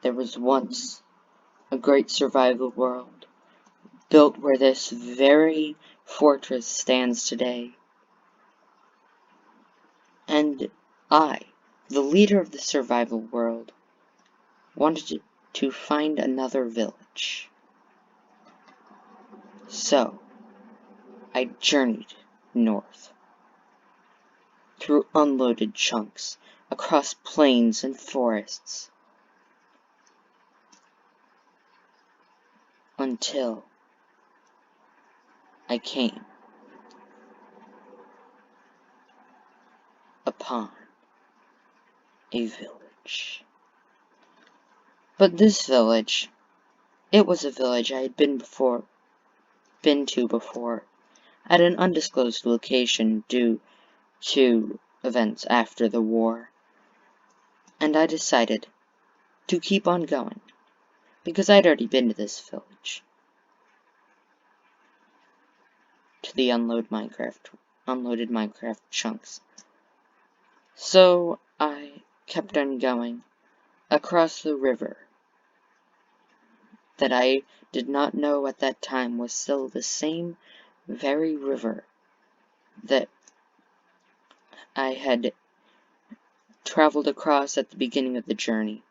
There was once a great survival world, built where this very fortress stands today. And I, the leader of the survival world, wanted to find another village. So, I journeyed north, through unloaded chunks, across plains and forests, until I came upon a village. But this village, it was a village I had been to before, at an undisclosed location due to events after the war. And I decided to keep on going, because I'd already been to this village. To the unloaded Minecraft chunks. So I kept on going across the river that I did not know at that time was still the same very river that I had traveled across at the beginning of the journey.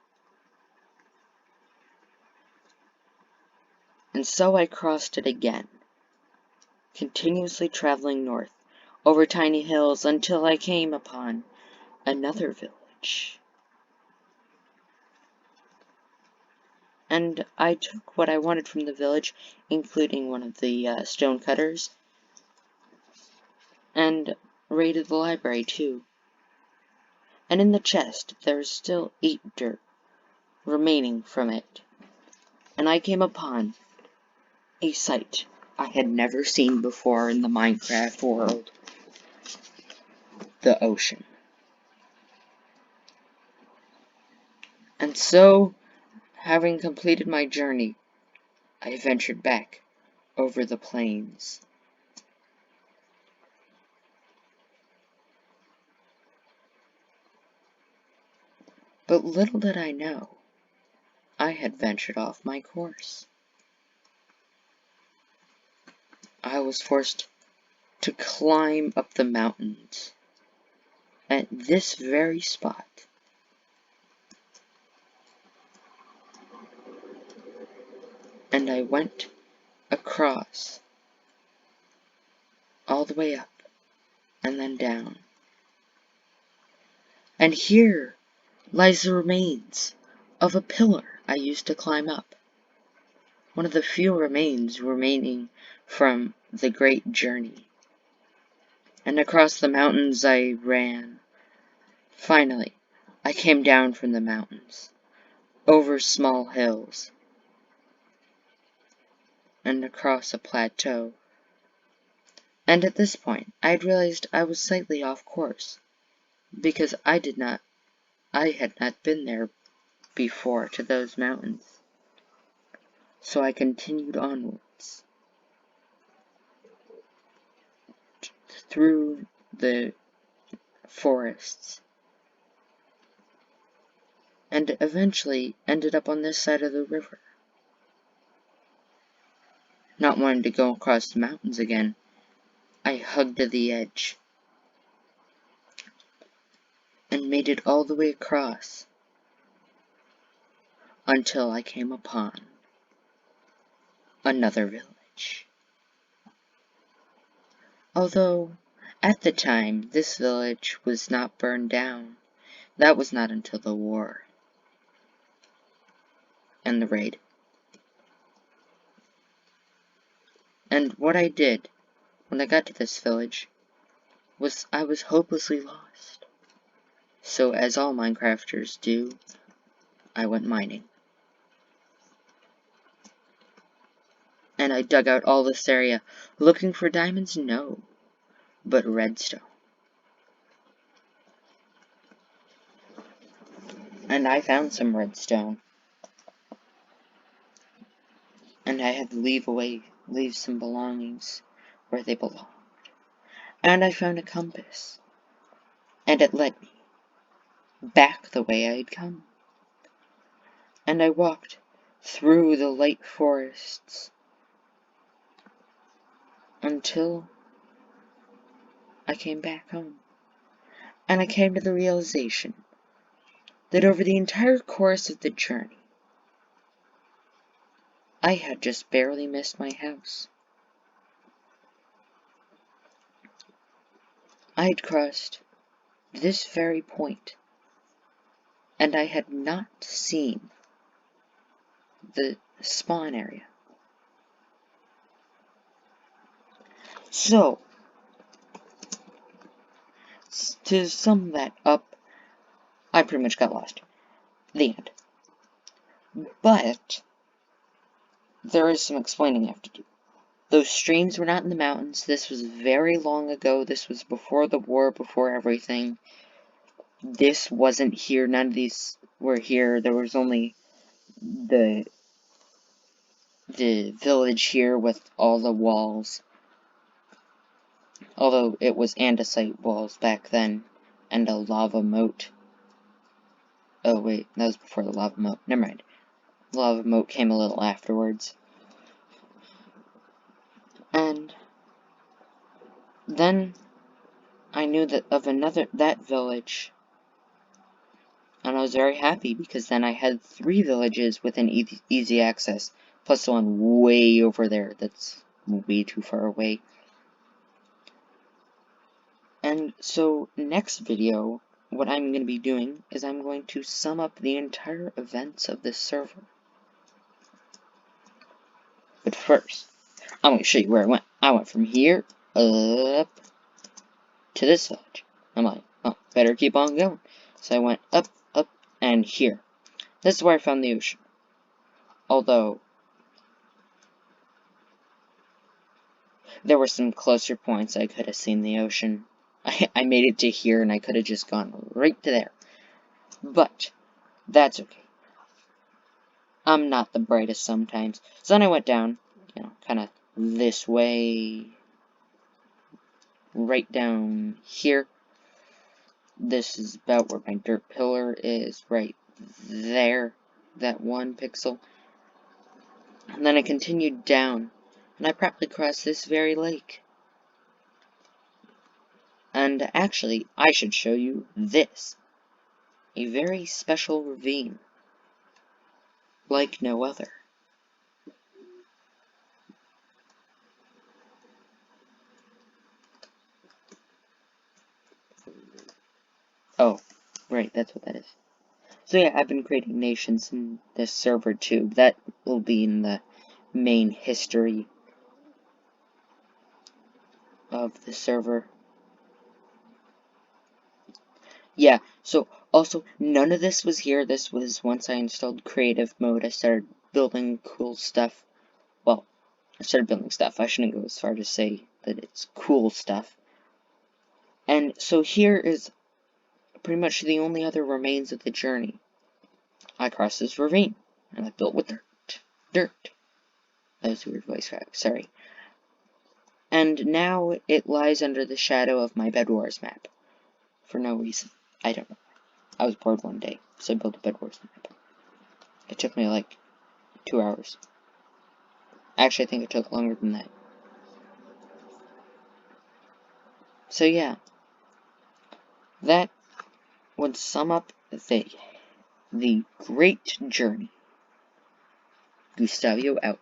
And so I crossed it again, continuously traveling north, over tiny hills, until I came upon another village. And I took what I wanted from the village, including one of the stone cutters, and raided the library too. And in the chest, there is still 8 dirt remaining from it. And I came upon a sight I had never seen before in the Minecraft world. The ocean. And so, having completed my journey, I ventured back over the plains. But little did I know, I had ventured off my course. I was forced to climb up the mountains at this very spot. And I went across, all the way up, and then down. And here lies the remains of a pillar I used to climb up. One of the few remains remaining from the great journey. And across the mountains I ran. Finally, I came down from the mountains, over small hills, and across a plateau. And at this point, I had realized I was slightly off course, because I had not been there before to those mountains. So I continued onwards, through the forests, and eventually ended up on this side of the river. Not wanting to go across the mountains again, I hugged to the edge, and made it all the way across, until I came upon another village. Although, at the time, this village was not burned down. That was not until the war and the raid. And what I did when I got to this village was I was hopelessly lost. So as all Minecrafters do, I went mining. And I dug out all this area, looking for diamonds? No, but redstone. And I found some redstone. And I had to leave some belongings where they belonged. And I found a compass. And it led me back the way I had come. And I walked through the light forests until I came back home. And I came to the realization that over the entire course of the journey, I had just barely missed my house. I had crossed this very point, and I had not seen the spawn area. So, to sum that up, I pretty much got lost. The end. But there is some explaining I have to do. Those streams were not in the mountains. This was very long ago. This was before the war, before everything. This wasn't here. None of these were here. There was only the village here with all the walls. Although it was andesite walls back then, and a lava moat. Oh wait, that was before the lava moat. Never mind. The lava moat came a little afterwards. And then I knew that of that village, and I was very happy because then I had 3 villages within easy access, plus the one way over there that's way too far away. And so next video, what I'm going to be doing is I'm going to sum up the entire events of this server. But first, I'm going to show you where I went. I went from here up to this village. I'm like, oh, better keep on going. So I went up, and here. This is where I found the ocean. Although, there were some closer points I could have seen the ocean. I made it to here, and I could have just gone right to there. But, that's okay. I'm not the brightest sometimes. So then I went down, kind of this way. Right down here. This is about where my dirt pillar is, right there. That 1 pixel. And then I continued down, and I probably crossed this very lake. And actually, I should show you this. A very special ravine. Like no other. Oh, right, that's what that is. So yeah, I've been creating nations in this server too. That will be in the main history of the server. Yeah, so also, none of this was here. This was once I installed creative mode, I started building cool stuff. Well, I started building stuff. I shouldn't go as far to say that it's cool stuff. And so here is pretty much the only other remains of the journey. I crossed this ravine, and I built with dirt. That was a weird voice crack, sorry. And now it lies under the shadow of my Bed Wars map. For no reason. I don't know. I was bored one day, so I built a Bed Wars map. It took me like 2 hours. Actually, I think it took longer than that. So yeah. That would sum up the great journey. Gustavio out.